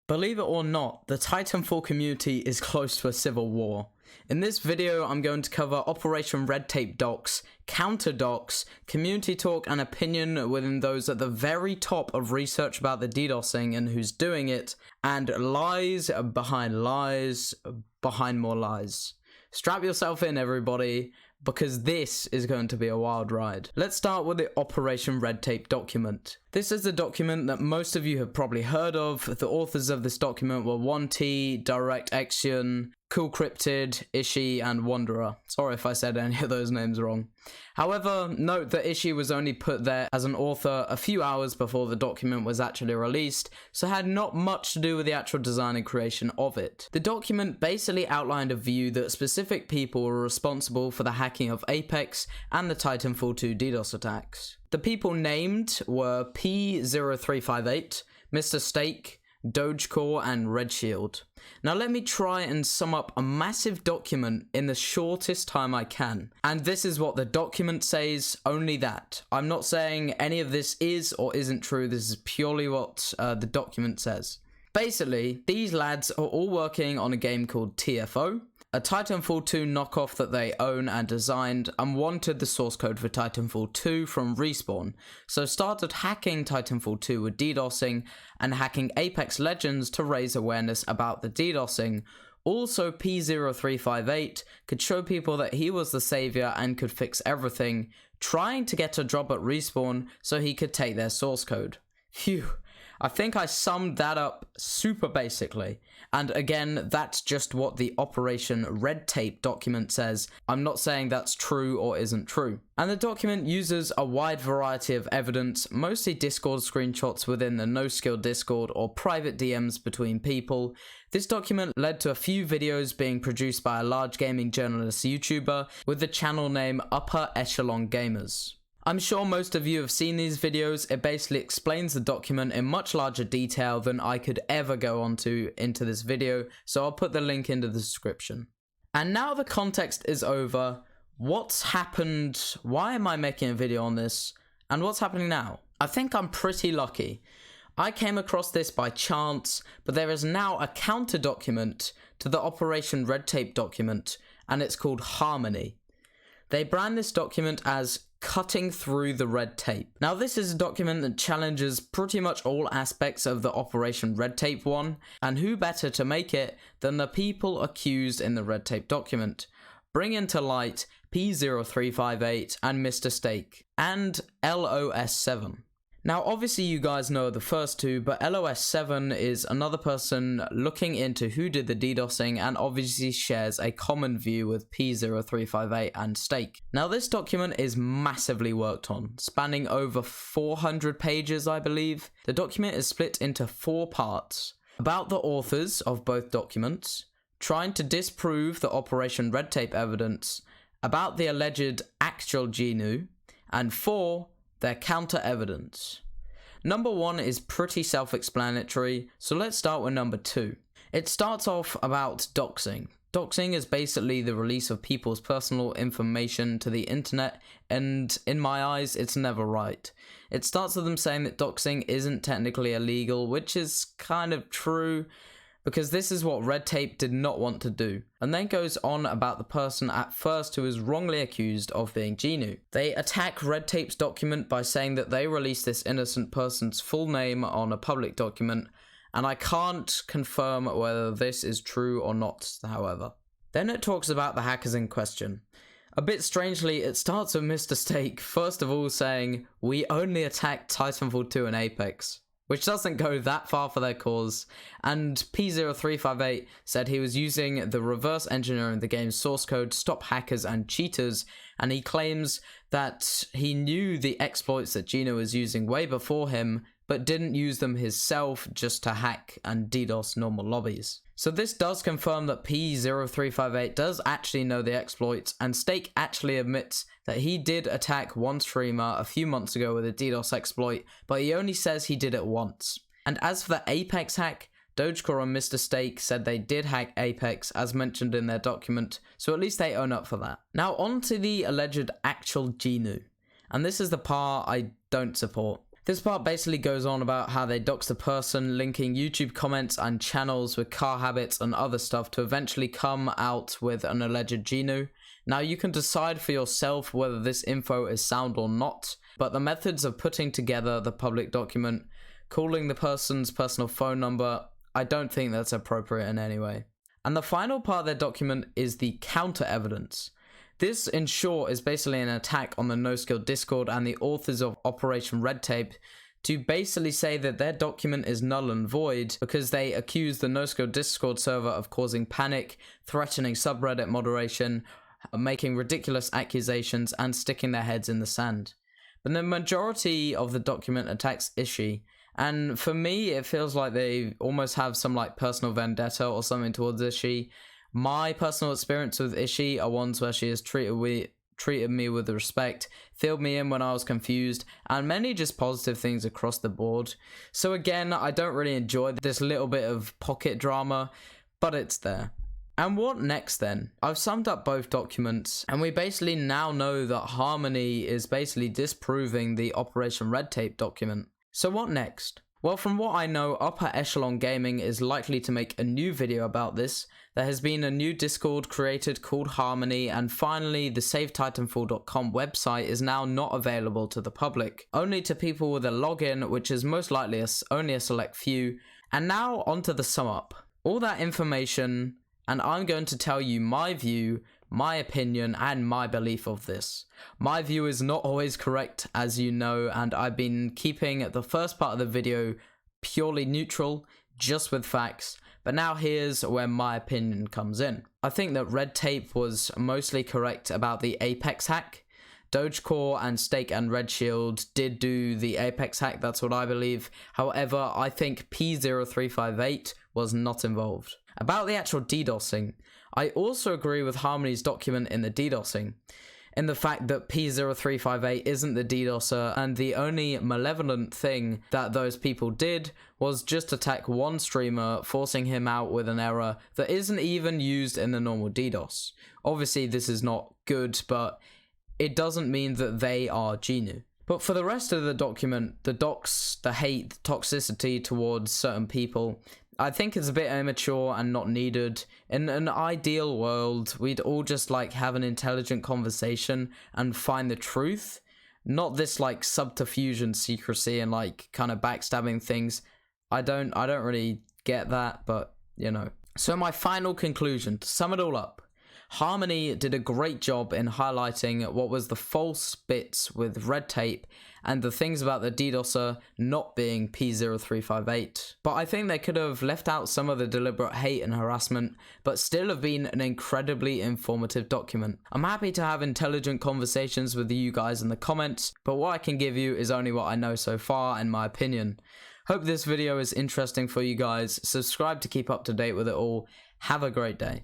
Believe it or not, the Titanfall community is close to a civil war. In this video, I'm going to cover Operation Red Tape docs, counter docs, community talk and opinion within those at the very top of research about the DDoSing and who's doing it, and lies behind more lies. Strap yourself in, everybody, because this is going to be a wild ride. Let's start with the Operation Red Tape document. This is a document that most of you have probably heard of. The authors of this document were 1T, DirectX, Cool Cryptid, Ishi, and Wanderer. Sorry if I said any of those names wrong. However, note that Ishi was only put there as an author a few hours before the document was actually released, so had not much to do with the actual design and creation of it. The document basically outlined a view that specific people were responsible for the hacking of Apex and the Titanfall 2 DDoS attacks. The people named were P0358, Mr. Steak, Dogecore, and Red Shield. Now let me try and sum up a massive document in the shortest time I can. And this is what the document says, only that. I'm not saying any of this is or isn't true, this is purely what the document says. Basically, these lads are all working on a game called TFO, a Titanfall 2 knockoff that they own and designed, and wanted the source code for Titanfall 2 from Respawn, so started hacking Titanfall 2 with DDoSing and hacking Apex Legends to raise awareness about the DDoSing. Also, P0358 could show people that he was the savior and could fix everything, trying to get a job at Respawn so he could take their source code. Phew. I think I summed that up super basically, and again, that's just what the Operation Red Tape document says. I'm not saying that's true or isn't true. And the document uses a wide variety of evidence, mostly Discord screenshots within the no-skill Discord or private DMs between people. This document led to a few videos being produced by a large gaming journalist YouTuber with the channel name Upper Echelon Gamers. I'm sure most of you have seen these videos. It basically explains the document in much larger detail than I could ever go into this video, so I'll put the link into the description. And now the context is over, what's happened, why am I making a video on this, and what's happening now? I think I'm pretty lucky. I came across this by chance, but there is now a counter document to the Operation Red Tape document, and it's called Harmony. They brand this document as Cutting Through the Red Tape. Now this is a document that challenges pretty much all aspects of the Operation Red Tape one, and who better to make it than the people accused in the Red Tape document, bringing to light P0358 and Mr. Steak, and LOS7. Now obviously you guys know the first two, but LOS7 is another person looking into who did the DDoSing and obviously shares a common view with P0358 and Steak. Now this document is massively worked on, spanning over 400 pages I believe. The document is split into 4 parts. About the authors of both documents, trying to disprove the Operation Red Tape evidence, about the alleged actual GNU, and 4, their counter evidence. Number 1 is pretty self-explanatory, so let's start with number 2. It starts off about doxing. Doxing is basically the release of people's personal information to the internet, and in my eyes, it's never right. It starts with them saying that doxing isn't technically illegal, which is kind of true, because this is what Red Tape did not want to do, and then goes on about the person at first who is wrongly accused of being GNU. They attack Red Tape's document by saying that they released this innocent person's full name on a public document, and I can't confirm whether this is true or not, however. Then it talks about the hackers in question. A bit strangely, it starts with Mr. Steak first of all saying, "We only attacked Titanfall 2 and Apex," which doesn't go that far for their cause, and P0358 said he was using the reverse engineering the game's source code to stop hackers and cheaters, and he claims that he knew the exploits that GNU was using way before him, but didn't use them himself just to hack and DDoS normal lobbies. So this does confirm that P0358 does actually know the exploits, and Steak actually admits that he did attack one streamer a few months ago with a DDoS exploit, but he only says he did it once. And as for the Apex hack, Dogecore and Mr. Steak said they did hack Apex as mentioned in their document, so at least they own up for that. Now on to the alleged actual GNU, and this is the part I don't support. This part basically goes on about how they dox the person, linking YouTube comments and channels with car habits and other stuff to eventually come out with an alleged Genu. Now you can decide for yourself whether this info is sound or not, but the methods of putting together the public document, calling the person's personal phone number, I don't think that's appropriate in any way. And the final part of their document is the counter evidence. This, in short, is basically an attack on the No Skill Discord and the authors of Operation Red Tape to basically say that their document is null and void because they accuse the No Skill Discord server of causing panic, threatening subreddit moderation, making ridiculous accusations, and sticking their heads in the sand. But the majority of the document attacks Ishii, and for me it feels like they almost have some like personal vendetta or something towards Ishii. My personal experience with Ishii are ones where she has treated me with respect, filled me in when I was confused, and many just positive things across the board. So again, I don't really enjoy this little bit of pocket drama, but it's there. And what next then? I've summed up both documents, and we basically now know that Harmony is basically disproving the Operation Red Tape document. So what next? Well, from what I know, Upper Echelon Gaming is likely to make a new video about this. There has been a new Discord created called Harmony, and finally the SaveTitanfall.com website is now not available to the public, only to people with a login, which is most likely only a select few. And now onto the sum up. All that information, and I'm going to tell you my view, my opinion, and my belief of this. My view is not always correct, as you know, and I've been keeping the first part of the video purely neutral, just with facts, but now here's where my opinion comes in. I think that Red Tape was mostly correct about the Apex hack. Dogecore and Stake and Red Shield did do the Apex hack, that's what I believe. However, I think P0358 was not involved. About the actual DDoSing, I also agree with Harmony's document in the DDoSing, in the fact that P0358 isn't the DDoSer, and the only malevolent thing that those people did was just attack one streamer, forcing him out with an error that isn't even used in the normal DDoS. Obviously this is not good, but it doesn't mean that they are Genu. But for the rest of the document, the docs, the hate, the toxicity towards certain people, I think it's a bit immature and not needed. In an ideal world, we'd all just like have an intelligent conversation and find the truth, not this like subterfuge and secrecy and like kind of backstabbing things. I don't really get that, but you know. So my final conclusion, to sum it all up, Harmony did a great job in highlighting what was the false bits with Red Tape and the things about the DDoSer not being P0358. But I think they could have left out some of the deliberate hate and harassment, but still have been an incredibly informative document. I'm happy to have intelligent conversations with you guys in the comments, but what I can give you is only what I know so far, in my opinion. Hope this video is interesting for you guys. Subscribe to keep up to date with it all. Have a great day.